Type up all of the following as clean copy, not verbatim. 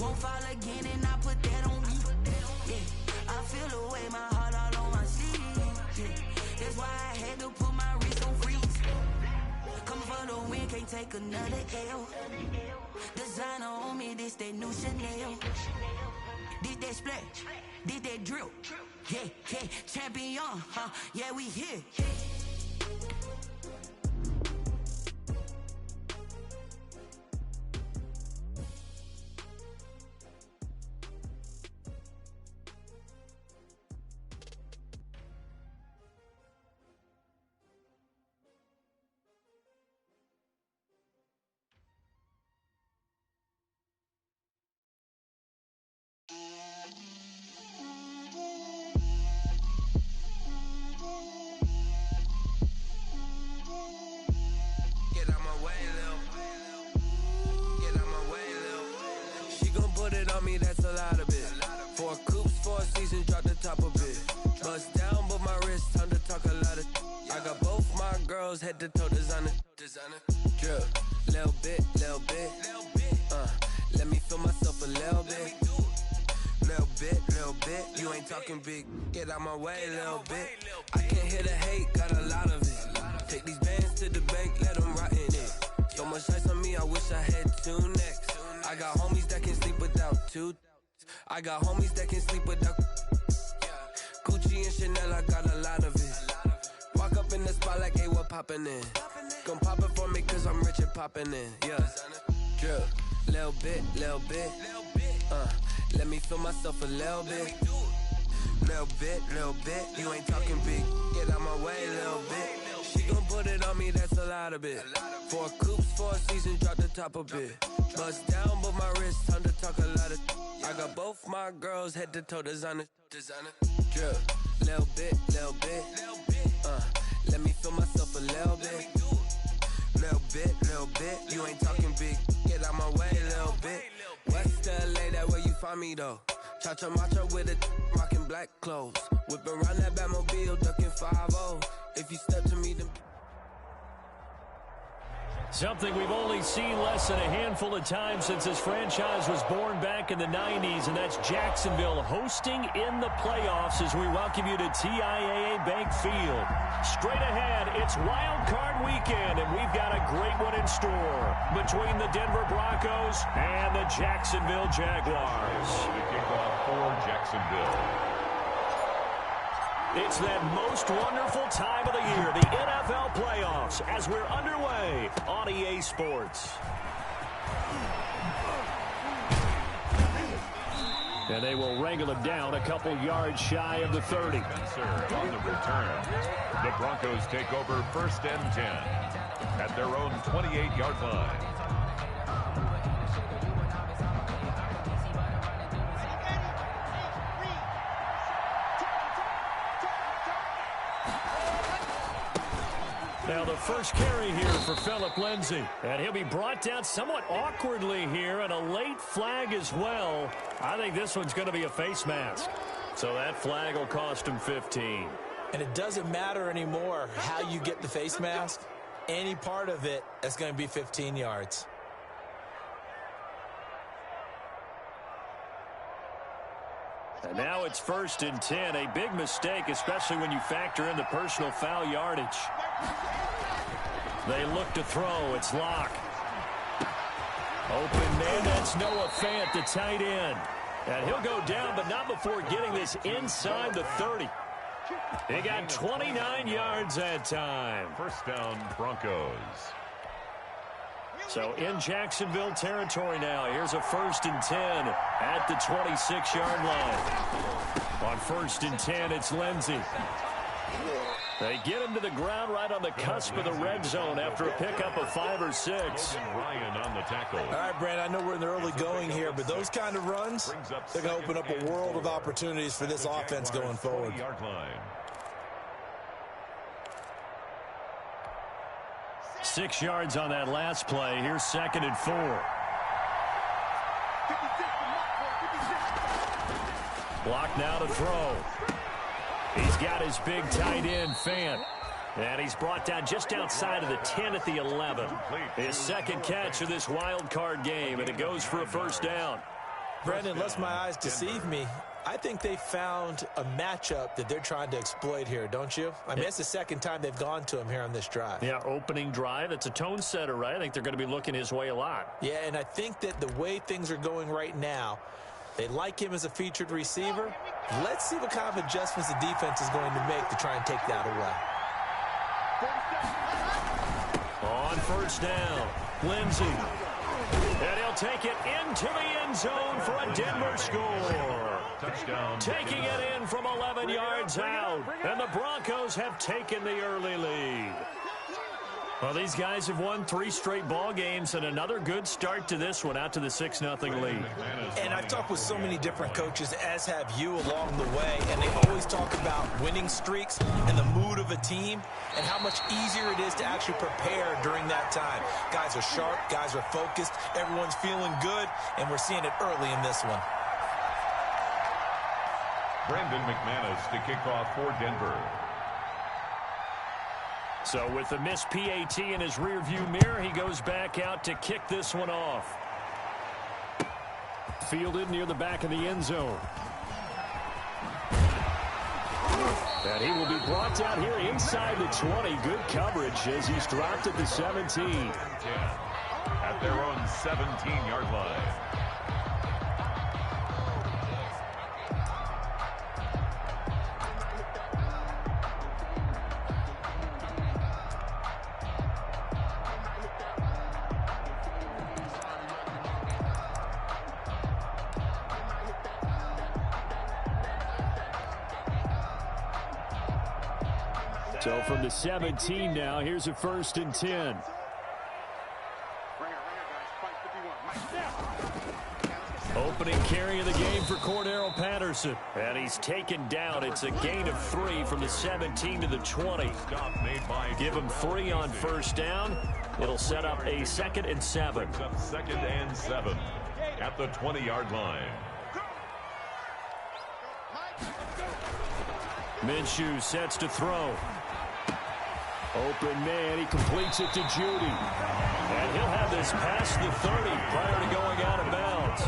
Won't fall again and I put that on me. Yeah, I feel the way, my heart all on my sleeve. Yeah, that's why I had to put my wrist on freeze. Coming for the win, can't take another L. Designer on me, this that new Chanel. This that splash, this that drill. Yeah, yeah, champion, yeah, we here. That's a lot of it. 4 coops, 4 seasons, drop the top of it. Bust down, but my wrist, time to talk a lot of. I got both my girls head to toe designer. Drip, little bit. Let me feel myself a little bit. Little bit. You ain't talking big. Get out my way, little bit. I can't hear the hate, got a lot of it. Take these bands to the bank, let them rot in it. So much ice on me, I wish I had 2 necks. I got homies that can sleep without 2. I got homies that can sleep without Gucci and Chanel, I got a lot of it. Walk up in the spot like, hey, what poppin' in? Gon' pop it for me cause I'm rich and poppin' in. Yeah, drip, little bit. Let me feel myself a little bit. Little bit. You ain't talking big. Get out my way, little bit. She gon' put it on me, that's a lot of it. 4 coops, 4 seasons, drop the top of it. Bust down, but my wrist, time to talk a lot of. I got both my girls head to toe designer. Drip, little bit. Let me feel myself a little bit. Little bit. You ain't talking big. Get out my way, little bit. West LA, that where you find me though. Cha-cha matcha with it, rocking black clothes. Whip around that Batmobile, ducking 5-0. If you step to me, then. Something we've only seen less than a handful of times since this franchise was born back in the 90s, and that's Jacksonville hosting in the playoffs as we welcome you to TIAA Bank Field. Straight ahead, it's Wild Card Weekend, and we've got a great one in store between the Denver Broncos and the Jacksonville Jaguars. The kickoff for Jacksonville. It's that most wonderful time of the year, the NFL playoffs, as we're underway on EA Sports. And they will wrangle him down a couple yards shy of the 30. On the return, the Broncos take over 1st and 10 at their own 28-yard line. Now the first carry here for Phillip Lindsay. And he'll be brought down somewhat awkwardly here, and a late flag as well. I think this one's going to be a face mask. So that flag will cost him 15. And it doesn't matter anymore how you get the face mask. Any part of it, that's going to be 15 yards. And now it's 1st and 10. A big mistake, especially when you factor in the personal foul yardage. They look to throw. It's Locke. Open man. That's Noah Fant, the tight end. And he'll go down, but not before getting this inside the 30. He got 29 yards that time. 1st down, Broncos. So in Jacksonville territory now. Here's a 1st and 10 at the 26-yard line. On 1st and 10, it's Lindsay. They get him to the ground right on the cusp of the red zone after a pickup of 5 or 6. Ryan on the tackle. All right, Brandon, I know we're in the early going here, but those kind of runs, they're going to open up a world of opportunities for this offense going forward. 40-yard line. 6 yards on that last play. Here's 2nd and 4. Block now to throw. He's got his big tight end, Fant. And he's brought down just outside of the 10 at the 11. His 2nd catch of this wild card game, and it goes for a 1st down. Brandon, unless my eyes deceive me, I think they found a matchup that they're trying to exploit here, don't you? I mean, it's the second time they've gone to him here on this drive. Yeah, opening drive. It's a tone setter, right? I think they're going to be looking his way a lot. Yeah, and I think that the way things are going right now, they like him as a featured receiver. Let's see what kind of adjustments the defense is going to make to try and take that away. On first down, Lindsey. And he'll take it into the end zone for a Denver score. Touchdown. Taking it in from 11 yards out. And the Broncos have taken the early lead. Well, these guys have won 3 straight ball games and another good start to this one out to the 6-0 lead. And I've talked with so many different coaches, as have you along the way, and they always talk about winning streaks and the mood of a team and how much easier it is to actually prepare during that time. Guys are sharp, guys are focused, everyone's feeling good, and we're seeing it early in this one. Brandon McManus to kick off for Denver. So with the missed PAT in his rearview mirror, he goes back out to kick this one off. Fielded near the back of the end zone. And he will be brought down here inside the 20. Good coverage as he's dropped at the 17. At their own 17-yard line. So from the 17 now, here's a 1st and 10. Opening carry of the game for Cordero Patterson. And he's taken down. It's a gain of 3 from the 17 to the 20. Give him 3 on first down. It'll set up a 2nd and 7. 2nd and 7 at the 20-yard line. Minshew sets to throw. Open man, he completes it to Judy. And he'll have this past the 30 prior to going out of bounds.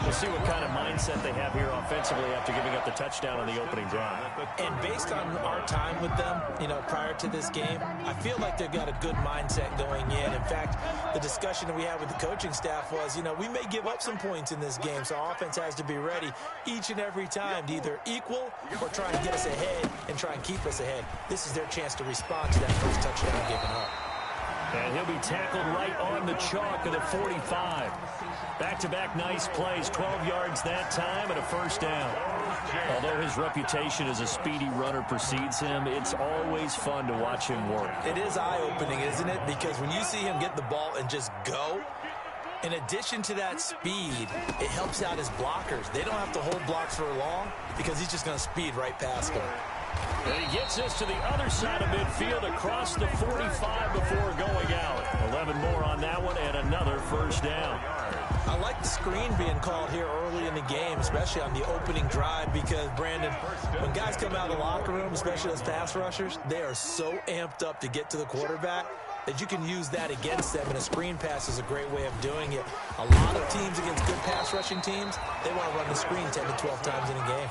We'll see what kind of mindset they have here offensively after giving up the touchdown on the opening drive. And based on our time with them, prior to this game, I feel like they've got a good mindset going in. In fact, the discussion that we had with the coaching staff was, we may give up some points in this game, so our offense has to be ready each and every time to either equal or try and get us ahead and try and keep us ahead. This is their chance to respond to that first touchdown given up. And he'll be tackled right on the chalk of the 45. Back-to-back nice plays, 12 yards that time and a 1st down. Although his reputation as a speedy runner precedes him, it's always fun to watch him work. It is eye-opening, isn't it? Because when you see him get the ball and just go, in addition to that speed, it helps out his blockers. They don't have to hold blocks for long because he's just going to speed right past them. And he gets this to the other side of midfield across the 45 before going out. 11 more on that one and another 1st down. I like the screen being called here early in the game, especially on the opening drive, because, Brandon, when guys come out of the locker room, especially those pass rushers, they are so amped up to get to the quarterback that you can use that against them, and a screen pass is a great way of doing it. A lot of teams against good pass rushing teams, they want to run the screen 10 to 12 times in a game.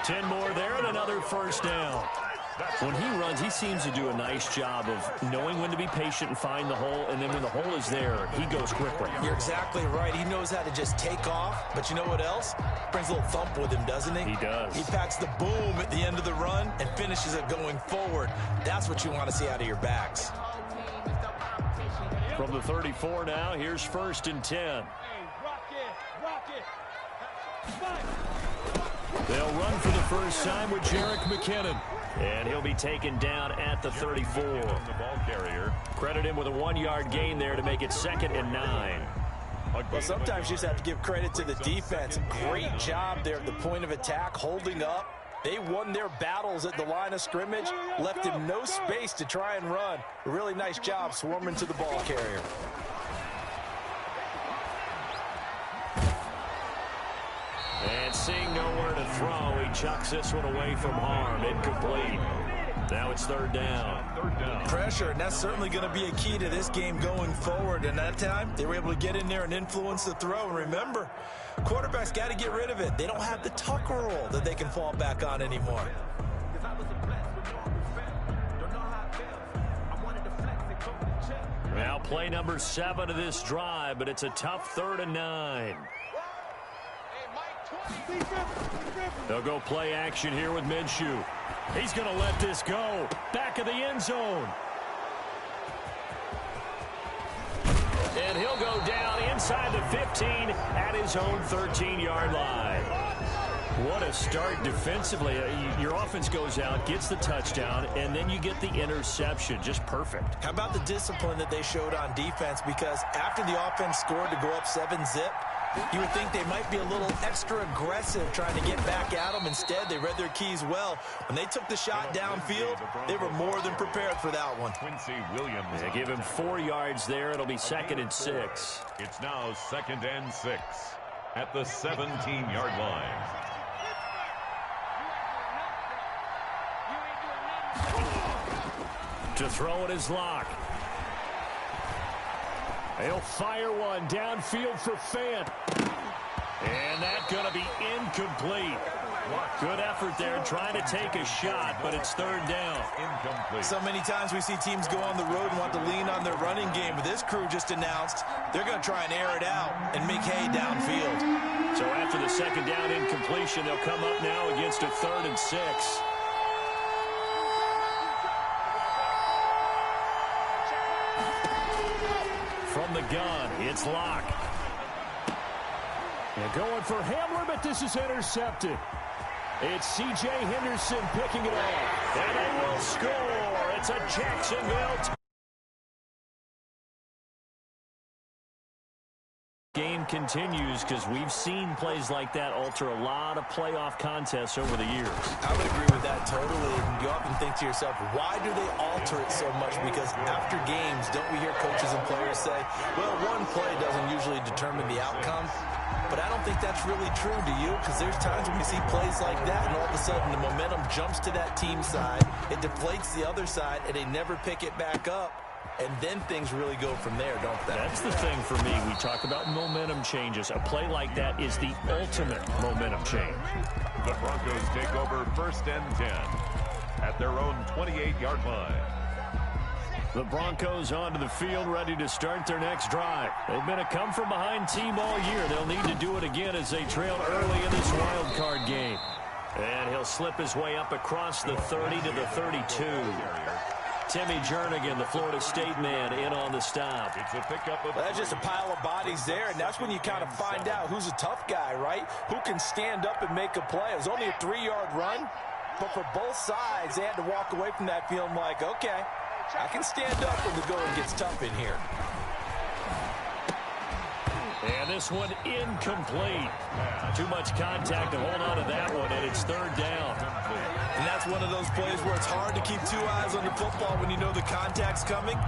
10 more there and another 1st down. When he runs, he seems to do a nice job of knowing when to be patient and find the hole, and then when the hole is there, he goes quickly. You're exactly right. He knows how to just take off, but you know what else? Brings a little thump with him, doesn't he? He does. He packs the boom at the end of the run and finishes it going forward. That's what you want to see out of your backs. From the 34 now, here's 1st and 10. They'll run for the first time with Jerick McKinnon. And he'll be taken down at the 34. The ball carrier. Credit him with a 1-yard gain there to make it 2nd and 9. Well, sometimes you just have to give credit to the defense. Great job there at the point of attack, holding up. They won their battles at the line of scrimmage, left him no space to try and run. A really nice job swarming to the ball carrier. And seeing nowhere to throw, he chucks this one away from harm. Incomplete. Now it's 3rd down. Pressure, and that's certainly going to be a key to this game going forward. And that time, they were able to get in there and influence the throw. And remember, quarterback's got to get rid of it. They don't have the tuck rule that they can fall back on anymore. Now play number 7 of this drive, but it's a tough 3rd and 9. They'll go play action here with Minshew. He's going to let this go. Back of the end zone. And he'll go down inside the 15 at his own 13-yard line. What a start defensively. Your offense goes out, gets the touchdown, and then you get the interception. Just perfect. How about the discipline that they showed on defense? Because after the offense scored to go up 7-zip, you would think they might be a little extra aggressive trying to get back at them. Instead, they read their keys well. When they took the shot downfield, they were more than prepared for that one. Quincy Williams. They give him 4 yards there. It'll be 2nd and 6. It's now 2nd and 6 at the 17-yard line. To throw it is Locke. He'll fire one downfield for Fant. And that's going to be incomplete. Good effort there trying to take a shot, but it's 3rd down. Incomplete. So many times we see teams go on the road and want to lean on their running game, but this crew just announced they're going to try and air it out and make hay downfield. So after the 2nd down incompletion, they'll come up now against a 3rd and 6. From the gun, it's Locke. They're going for Hamler, but this is intercepted. It's C.J. Henderson picking it off. And they will score. It's a Jacksonville. Game continues because we've seen plays like that alter a lot of playoff contests over the years. I would agree with that totally. And you often think to yourself, why do they alter it so much? Because after games, don't we hear coaches and players say, well, one play doesn't usually determine the outcome. But I don't think that's really true, do you? Because there's times when you see plays like that, and all of a sudden the momentum jumps to that team side. It deflates the other side, and they never pick it back up. And then things really go from there, don't they? That's the thing for me. We talk about momentum changes. A play like that is the ultimate momentum change. The Broncos take over 1st and 10 at their own 28-yard line. The Broncos onto the field, ready to start their next drive. They've been a come-from-behind team all year. They'll need to do it again as they trail early in this wild card game. And he'll slip his way up across the 30 to the 32. Timmy Jernigan, the Florida State man, in on the stop. It's a pickup of that's just a pile of bodies there, and that's when you kind of find out who's a tough guy, right? Who can stand up and make a play. It was only a 3-yard run, but for both sides, they had to walk away from that feeling like, okay, I can stand up when the going gets tough in here. And this one incomplete. Too much contact to hold on to that one, and it's 3rd down. And that's one of those plays where it's hard to keep 2 eyes on the football when you know the contact's coming,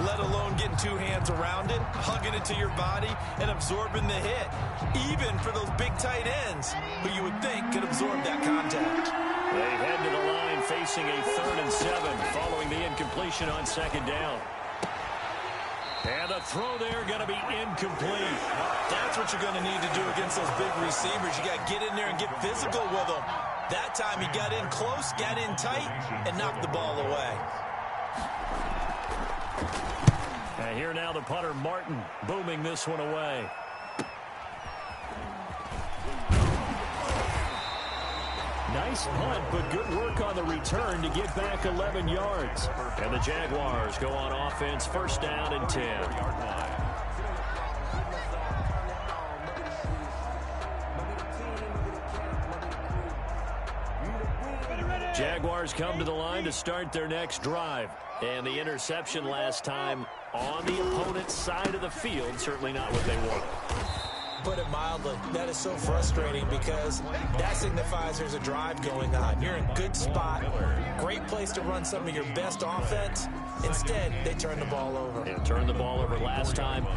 let alone getting 2 hands around it, hugging it to your body, and absorbing the hit. Even for those big tight ends who you would think could absorb that contact. They head to the line facing a 3rd and 7 following the incompletion on 2nd down. And the throw there going to be incomplete. That's what you're going to need to do against those big receivers. You got to get in there and get physical with them. That time he got in close, got in tight, and knocked the ball away. And here now the punter, Martin, booming this one away. Nice punt, but good work on the return to get back 11 yards. And the Jaguars go on offense, 1st down and 10. Jaguars come to the line to start their next drive. And the interception last time on the opponent's side of the field, certainly not what they want. Put it mildly, that is so frustrating because that signifies there's a drive going on. You're in a good spot, great place to run some of your best offense. Instead, they turn the ball over. And turned the ball over last time.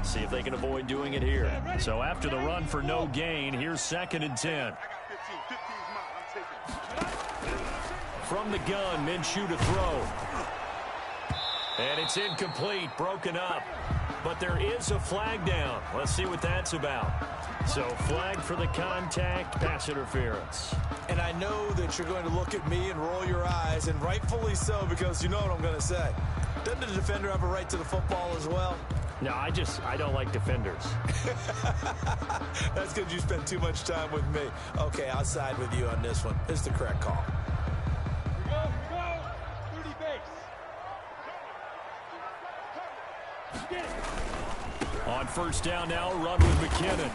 See if they can avoid doing it here. So after the run for no gain, here's 2nd and 10. From the gun, Minshew to throw. And it's incomplete, broken up. but there is a flag down. Let's see what that's about. So flag for the contact, pass interference. And I know that you're going to look at me and roll your eyes, and rightfully so, because you know what I'm going to say. Doesn't the defender have a right to the football as well? No, I don't like defenders. That's because you spend too much time with me. Okay, I'll side with you on this one. This is the correct call. Go, 30 base. Get it. On first down now, run with McKinnon.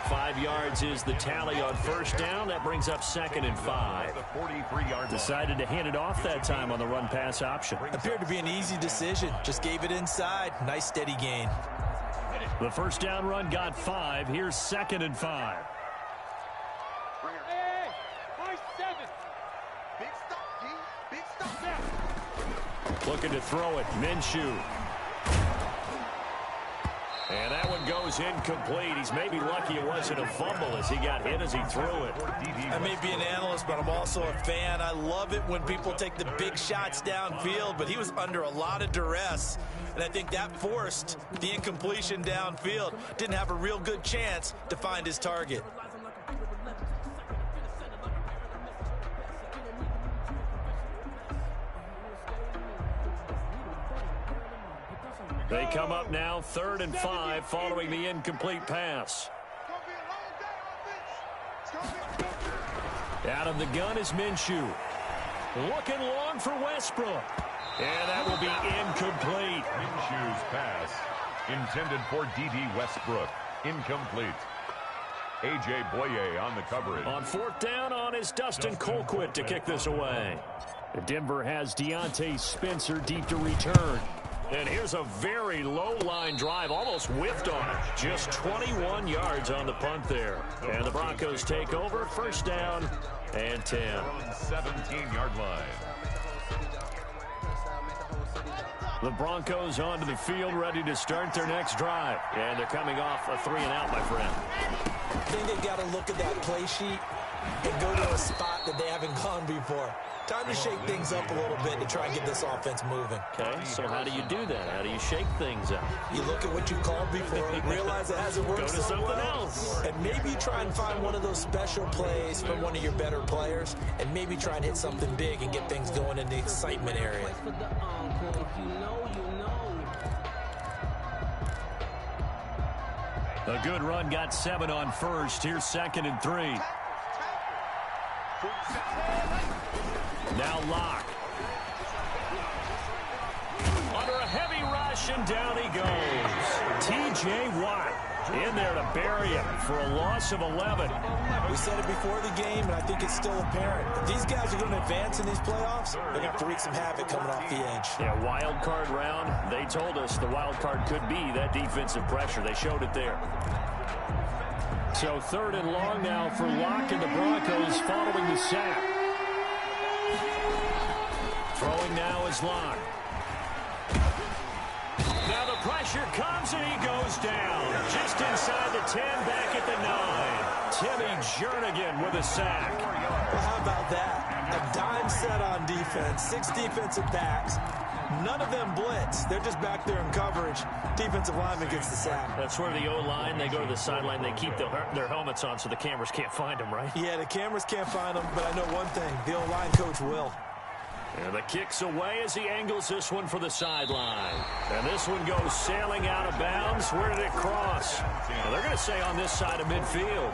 5 yards is the tally on first down. That brings up 2nd and 5. Decided to hand it off that time on the run-pass option. Appeared to be an easy decision. Just gave it inside. Nice steady gain. The first down run got 5. Here's 2nd and 5. Hey, high 7. Big stop, G. Big stop. Looking to throw it. Minshew. And that one goes incomplete. He's maybe lucky it wasn't a fumble as he got hit as he threw it. I may be an analyst, but I'm also a fan. I love it when people take the big shots downfield, but he was under a lot of duress. And I think that forced the incompletion downfield. Didn't have a real good chance to find his target. They come up now 3rd and 5 following the incomplete pass. Out of the gun is Minshew. Looking long for Westbrook. And that will be incomplete. Minshew's pass intended for D.D. Westbrook. Incomplete. A.J. Boye on the coverage. On 4th down on is Dustin Colquitt to kick this away. Denver has Deontay Spencer deep to return. And here's a very low-line drive, almost whiffed on it. Just 21 yards on the punt there. And the Broncos take over, first down and 10. 17-yard line. The Broncos onto the field, ready to start their next drive. And they're coming off a 3-and-out, my friend. I think they've got to look at that play sheet and go to a spot that they haven't gone before. Time to shake things up a little bit to try and get this offense moving. Okay, so how do you do that? How do you shake things up? You look at what you called before, realize it hasn't worked Go to so something well, else. and maybe try and find one of those special plays from one of your better players, and maybe try and hit something big and get things going in the excitement area. A good run, got 7 on first. Here's 2nd and 3. Now Locke. Under a heavy rush, and down he goes. T.J. Watt in there to bury him for a loss of 11. We said it before the game, and I think it's still apparent. If these guys are going to advance in these playoffs, they're going to have to wreak some havoc coming off the edge. Yeah, wild card round. They told us the wild card could be that defensive pressure. They showed it there. So 3rd and long now for Locke and the Broncos following the sack. Throwing now is Locke. Now the pressure comes and he goes down. Just inside the 10, back at the 9. Timmy Jernigan with a sack. Well, how about that? A dime set on defense, 6 defensive backs. None of them blitz. They're just back there in coverage. Defensive lineman gets the sack. That's where the O-line, they go to the sideline, they keep their helmets on so the cameras can't find them, right? Yeah, the cameras can't find them, but I know one thing. The O-line coach will. And the kick's away as he angles this one for the sideline. And this one goes sailing out of bounds. Where did it cross? Well, they're going to say on this side of midfield.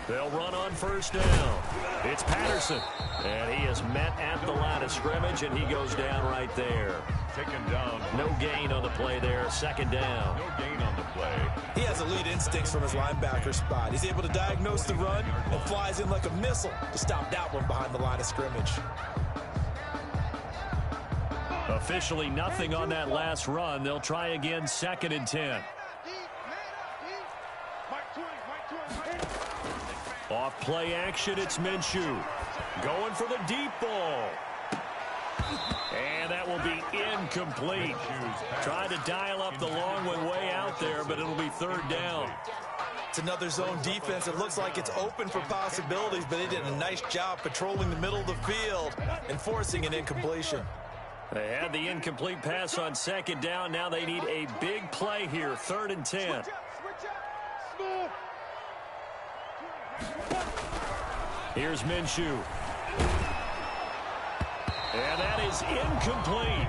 They'll run on first down. It's Patterson. And he is met at the line of scrimmage, and he goes down right there. Taken down. No gain on the play there. 2nd down. No gain on the play. He has elite instincts from his linebacker spot. He's able to diagnose the run and flies in like a missile to stop that one behind the line of scrimmage. Officially nothing on that last run. They'll try again, 2nd and 10. Off play action, it's Minshew. Going for the deep ball. And that will be incomplete. Trying to dial up the long one way out there, but it'll be third down. It's another zone defense. It looks like it's open for possibilities, but they did a nice job patrolling the middle of the field and forcing an incompletion. They had the incomplete pass on second down. Now they need a big play here, 3rd and 10. Here's Minshew. And that is incomplete.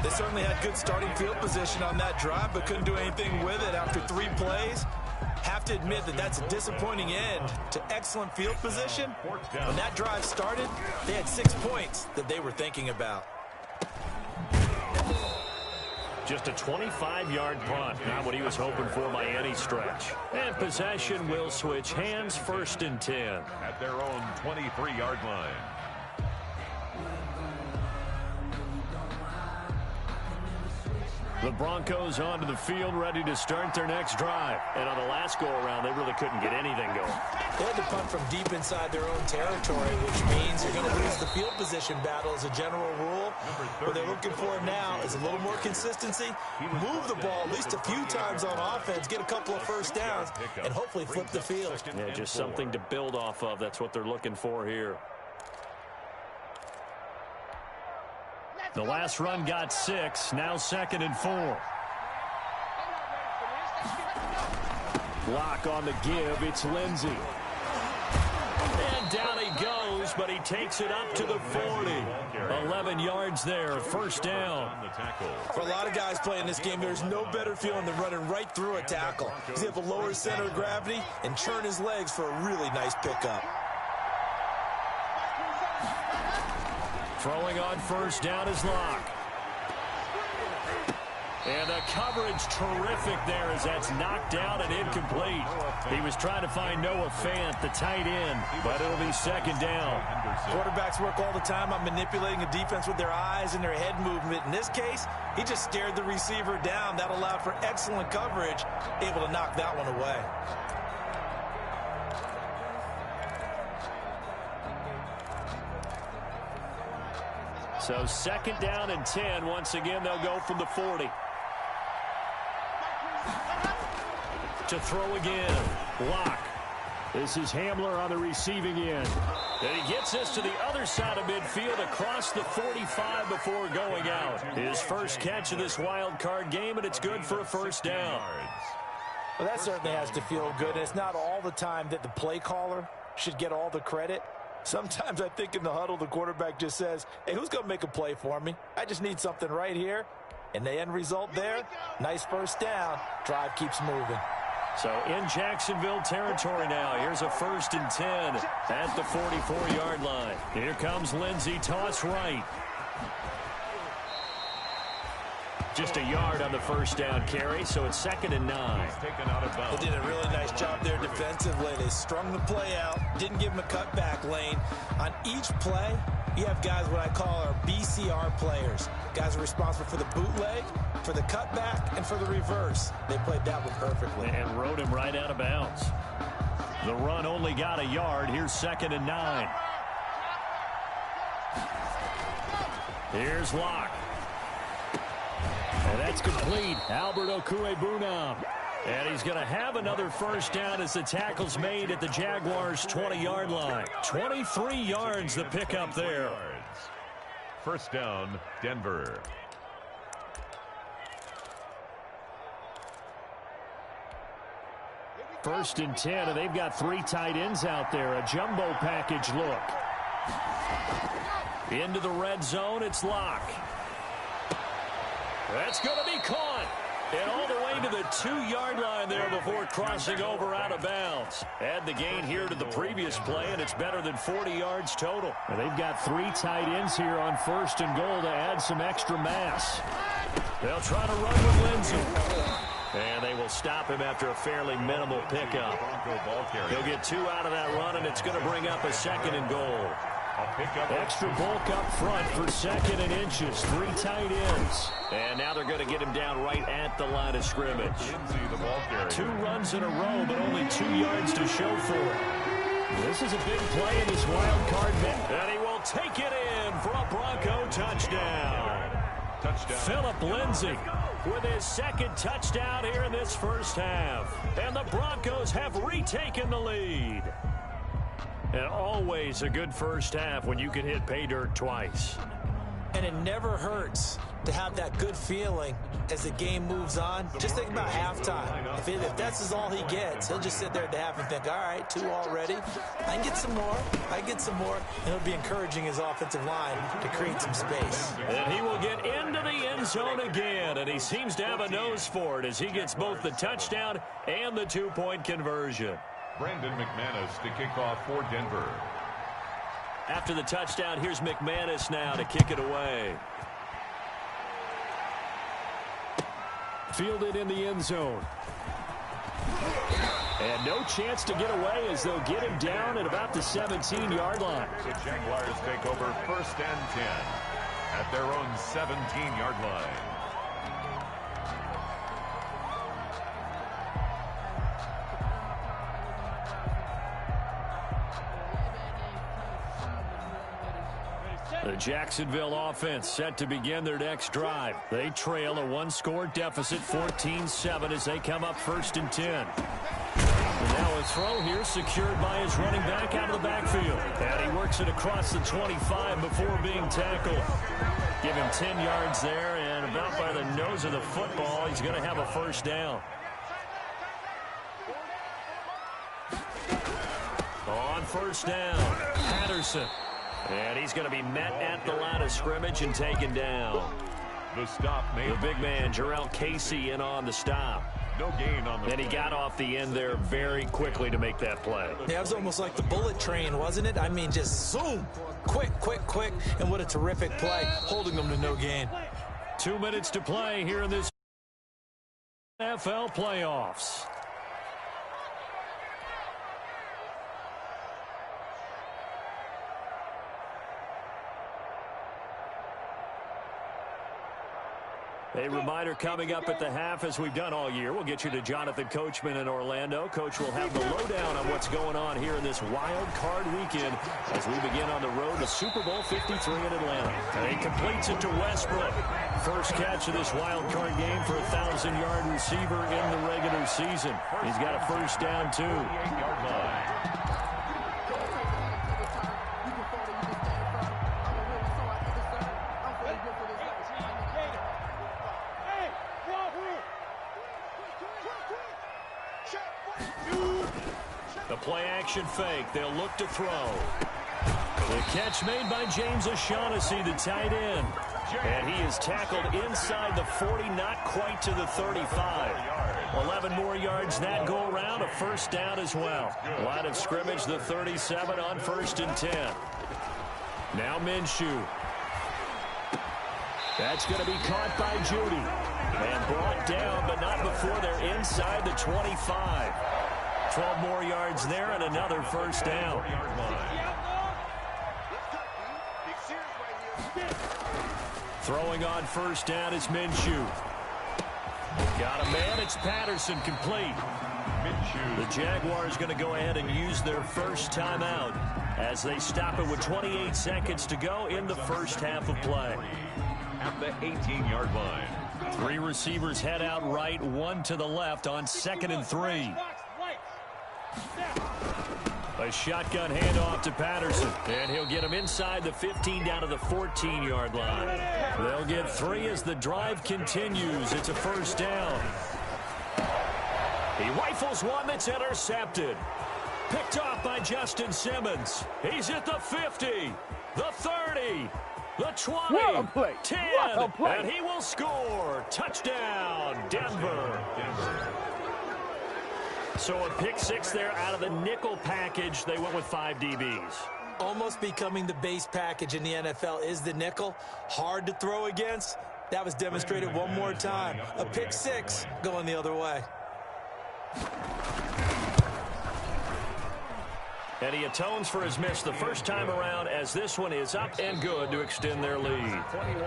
They certainly had good starting field position on that drive, but couldn't do anything with it after 3 plays. Have to admit that that's a disappointing end to excellent field position. When that drive started, they had 6 points that they were thinking about. Just a 25-yard punt, not what he was hoping for by any stretch. And possession will switch hands, 1st and 10. At their own 23-yard line. The Broncos onto the field, ready to start their next drive. And on the last go-around, they really couldn't get anything going. They had to punt from deep inside their own territory, which means you're going to lose the field position battle as a general rule. What they're looking for now is a little more consistency, move the ball at least a few times on offense, get a couple of first downs, and hopefully flip the field. Yeah, just something to build off of. That's what they're looking for here. The last run got 6, now 2nd and 4. Block on the give, it's Lindsey. And down he goes, but he takes it up to the 40. 11 yards there, 1st down. For a lot of guys playing this game, there's no better feeling than running right through a tackle. He's able to lower his center of gravity and churn his legs for a really nice pickup. Throwing on 1st down is Locke. And the coverage terrific there as that's knocked down and incomplete. He was trying to find Noah Fant, the tight end, but it'll be 2nd down. Quarterbacks work all the time on manipulating a defense with their eyes and their head movement. In this case, he just stared the receiver down. That allowed for excellent coverage, able to knock that one away. So 2nd down and 10. Once again, they'll go from the 40. To throw again. Locke. This is Hamler on the receiving end. And he gets this to the other side of midfield across the 45 before going out. His first catch of this wild card game, and it's good for a 1st down. Well, that certainly has to feel good. And it's not all the time that the play caller should get all the credit. Sometimes I think in the huddle, the quarterback just says, hey, who's going to make a play for me? I just need something right here. And the end result there, nice 1st down. Drive keeps moving. So in Jacksonville territory now. Here's a 1st and 10 at the 44-yard line. Here comes Lindsey, toss right. Just a yard on the 1st down carry, so it's 2nd and 9. They did a really nice job there defensively. They strung the play out, didn't give him a cutback lane. On each play, you have guys what I call our BCR players. Guys are responsible for the bootleg, for the cutback, and for the reverse. They played that one perfectly. And rode him right out of bounds. The run only got a yard. Here's 2nd and 9. Here's Locke. And that's complete. Albert Okwuegbunam. And he's going to have another 1st down as the tackle's made at the Jaguars' 20-yard line. 23 yards the pickup there. 1st down, Denver. First and 10, and they've got 3 tight ends out there. A jumbo package look. Into the red zone, it's Locke. That's going to be caught. And all the way to the 2-yard line there before crossing over out of bounds. Add the gain here to the previous play, and it's better than 40 yards total. And they've got 3 tight ends here on 1st and goal to add some extra mass. They'll try to run with Lindsey. And they will stop him after a fairly minimal pickup. He'll get 2 out of that run, and it's going to bring up a 2nd and goal. Extra bulk up front for 2nd and inches. 3 tight ends. And now they're going to get him down right at the line of scrimmage. 2 runs in a row, but only 2 yards to show for it. This is a big play in this wild card match. And he will take it in for a Bronco touchdown. Phillip Lindsay with his second touchdown here in this first half. And the Broncos have retaken the lead. And always a good first half when you can hit pay dirt twice. And it never hurts to have that good feeling as the game moves on. Just think about halftime. If that's all he gets, he'll just sit there at the half and think, all right, 2 already. I can get some more. I can get some more. And he'll be encouraging his offensive line to create some space. And he will get into the end zone again. And he seems to have a nose for it as he gets both the touchdown and the 2-point conversion. Brandon McManus to kick off for Denver. After the touchdown, here's McManus now to kick it away. Fielded in the end zone. And no chance to get away as they'll get him down at about the 17-yard line. The Jaguars take over 1st and 10 at their own 17-yard line. The Jacksonville offense set to begin their next drive. They trail a 1-score deficit, 14-7, as they come up 1st and 10. And now a throw here secured by his running back out of the backfield. And he works it across the 25 before being tackled. Give him 10 yards there, and about by the nose of the football, he's going to have a first down. On first down, Patterson. And he's going to be met at the line of scrimmage and taken down. The stop made. The big man, Jarrell Casey, in on the stop. No gain on the And he got off the end there very quickly to make that play. Yeah, it was almost like the bullet train, wasn't it? I mean, just zoom. Quick, quick, quick. And what a terrific play, holding them to no gain. 2 minutes to play here in this NFL playoffs. A reminder coming up at the half, as we've done all year. We'll get you to Jonathan Coachman in Orlando. Coach will have the lowdown on what's going on here in this wild card weekend as we begin on the road to Super Bowl 53 in Atlanta. And he completes it to Westbrook. First catch of this wild card game for a 1,000-yard receiver in the regular season. He's got a first down, too. 8-yard line. The play-action fake. They'll look to throw. The catch made by James O'Shaughnessy, the tight end. And he is tackled inside the 40, not quite to the 35. 11 more yards that go around, a first down as well. Line of scrimmage, the 37 on 1st and 10. Now Minshew. That's going to be caught by Judy. And brought down, but not before they're inside the 25. 12 more yards there and another first down. Throwing on first down is Minshew. Got a man, it's Patterson, complete. The Jaguars going to go ahead and use their first timeout as they stop it with 28 seconds to go in the first half of play. At the 18-yard line. 3 receivers head out right, 1 to the left on 2nd and 3. A shotgun handoff to Patterson, and he'll get him inside the 15 down to the 14-yard line. They'll get 3 as the drive continues. It's a first down. He rifles one that's intercepted. Picked off by Justin Simmons. He's at the 50, the 30, the 20, 10, and he will score. Touchdown, Denver. So a pick 6 there out of the nickel package. They went with 5 DBs. Almost becoming the base package in the NFL is the nickel. Hard to throw against. That was demonstrated one more time. A pick 6 going the other way. And he atones for his miss the first time around as this one is up and good to extend their lead.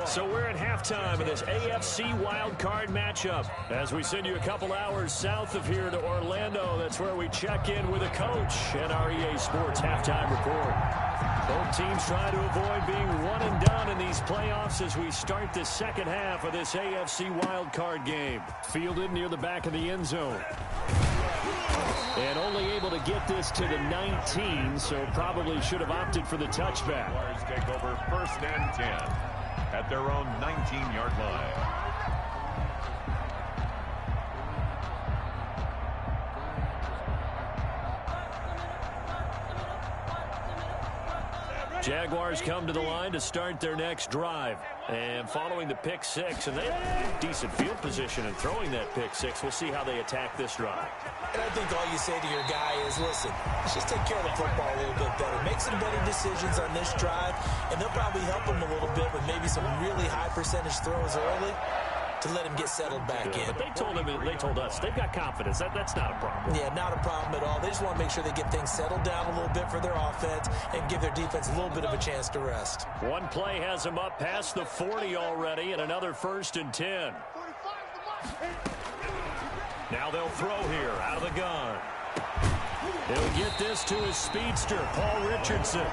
So we're at halftime of this AFC wildcard matchup. As we send you a couple hours south of here to Orlando, that's where we check in with a coach at our EA Sports halftime report. Both teams try to avoid being one and done in these playoffs as we start the second half of this AFC wildcard game. Fielded near the back of the end zone. And only able to get this to the 19, so probably should have opted for the touchback. Jaguars take over 1st and 10 at their own 19-yard line. Jaguars come to the line to start their next drive. And following the pick six, and they have decent field position in throwing that pick six. We'll see how they attack this drive. And I think all you say to your guy is, listen, let's just take care of the football a little bit better. Make some better decisions on this drive, and they'll probably help him a little bit with maybe some really high percentage throws early to let him get settled back in. But they told us they've got confidence. That's not a problem. Yeah, not a problem at all. They just want to make sure they get things settled down a little bit for their offense and give their defense a little bit of a chance to rest. One play has them up past the 40 already, and another 1st and 10. Now they'll throw here out of the gun. He'll get this to his speedster, Paul Richardson.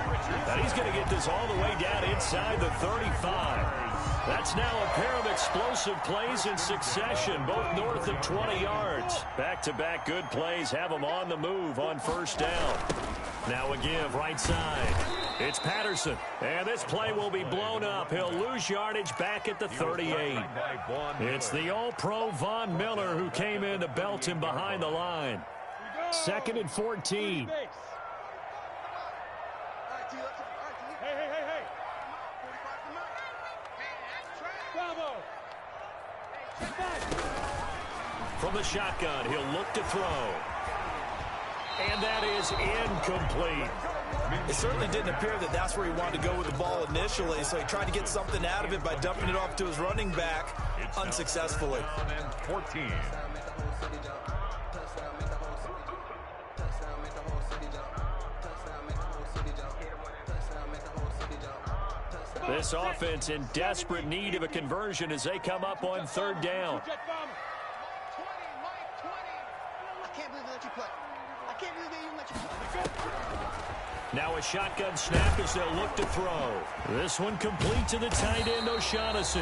And he's going to get this all the way down inside the 35. That's now a pair of explosive plays in succession, both north of 20 yards. Back-to-back good plays have them on the move on 1st down. Now a give right side. It's Patterson, and this play will be blown up. He'll lose yardage back at the 38. It's the All-Pro Von Miller who came in to belt him behind the line. 2nd and 14. From the shotgun, he'll look to throw. And that is incomplete. It certainly didn't appear that that's where he wanted to go with the ball initially, so he tried to get something out of it by dumping it off to his running back unsuccessfully. 14. This offense in desperate need of a conversion as they come up on 3rd down. Now a shotgun snap as they'll look to throw. This one complete to the tight end, O'Shaughnessy.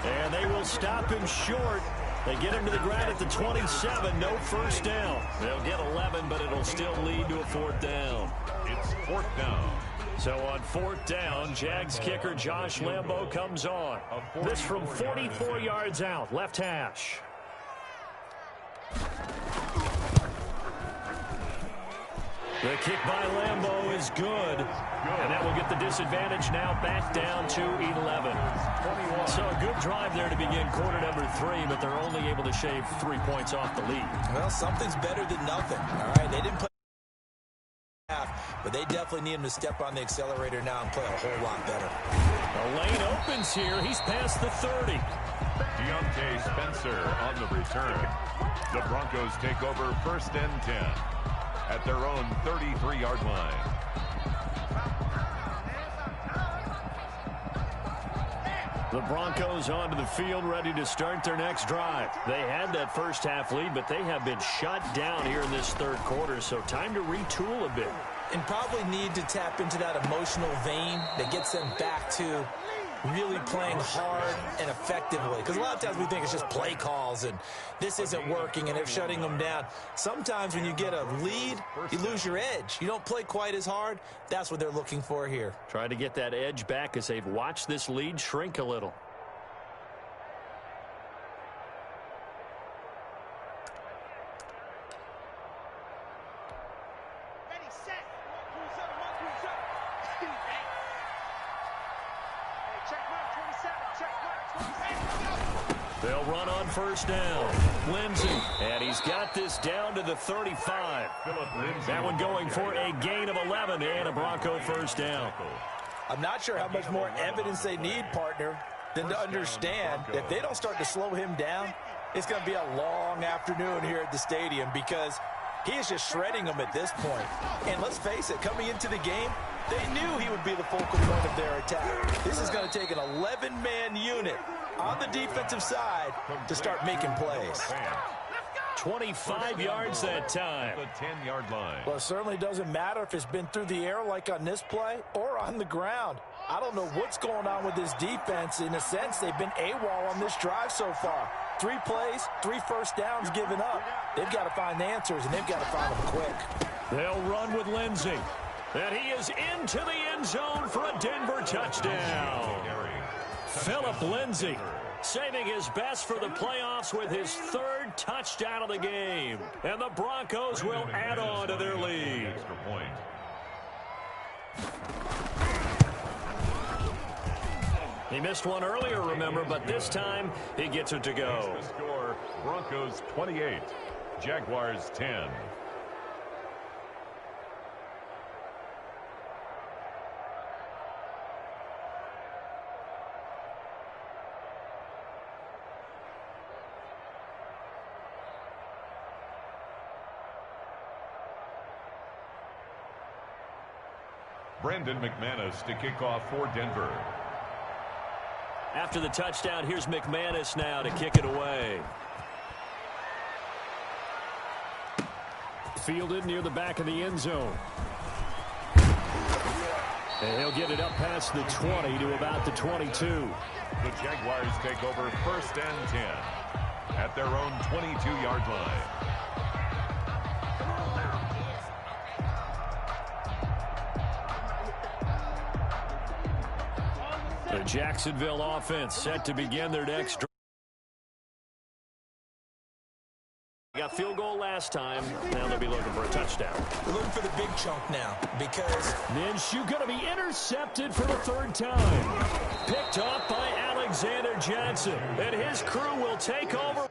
And they will stop him short. They get him to the ground at the 27, no 1st down. They'll get 11, but it'll still lead to a 4th down. It's 4th down. So on 4th down, Jags kicker Josh Lambo comes on. This from 44 yards out, left hash. The kick by Lambo is good. And that will get the disadvantage now back down to 11. So a good drive there to begin quarter number 3, but they're only able to shave 3 points off the lead. Well, something's better than nothing. All right, they didn't play half, but they definitely need him to step on the accelerator now and play a whole lot better. The lane opens here. He's past the 30. Deontay Spencer on the return. The Broncos take over 1st and 10 at their own 33-yard line. The Broncos onto the field ready to start their next drive. They had that first half lead, but they have been shut down here in this 3rd quarter, so time to retool a bit. And probably need to tap into that emotional vein that gets them back to really playing hard and effectively. Because a lot of times we think it's just play calls and this isn't working and they're shutting them down. Sometimes when you get a lead, you lose your edge. You don't play quite as hard. That's what they're looking for here. Try to get that edge back as they've watched this lead shrink a little. They'll run on 1st down. Lindsey, and he's got this down to the 35. That one going for a gain of 11 and a Bronco 1st down. I'm not sure how much more evidence they need, partner, than to understand that if they don't start to slow him down, it's going to be a long afternoon here at the stadium because He is just shredding them at this point. And let's face it, coming into the game, they knew he would be the focal point of their attack. This is going to take an 11-man unit on the defensive side to start making plays. 25 yards that time. The 10-yard line. Well, it certainly doesn't matter if it's been through the air like on this play or on the ground. I don't know what's going on with this defense. In a sense, they've been AWOL on this drive so far. 3 plays, 3 first downs given up. They've got to find the answers, and they've got to find them quick. They'll run with Lindsey. And he is into the end zone for a Denver touchdown. Phillip Lindsay saving his best for the playoffs with his 3rd touchdown of the game. And the Broncos will add on to their lead. He missed one earlier, remember, but this time he gets it to go. The score, Broncos 28, Jaguars 10. Brandon McManus to kick off for Denver. After the touchdown, here's McManus now to kick it away. Fielded near the back of the end zone. And he'll get it up past the 20 to about the 22. The Jaguars take over 1st and 10 at their own 22-yard line. The Jacksonville offense set to begin their next drive. Got field goal last time. Now they'll be looking for a touchdown. We're looking for the big chunk now because Minshew going to be intercepted for the 3rd time. Picked off by Alexander Johnson. And his crew will take over.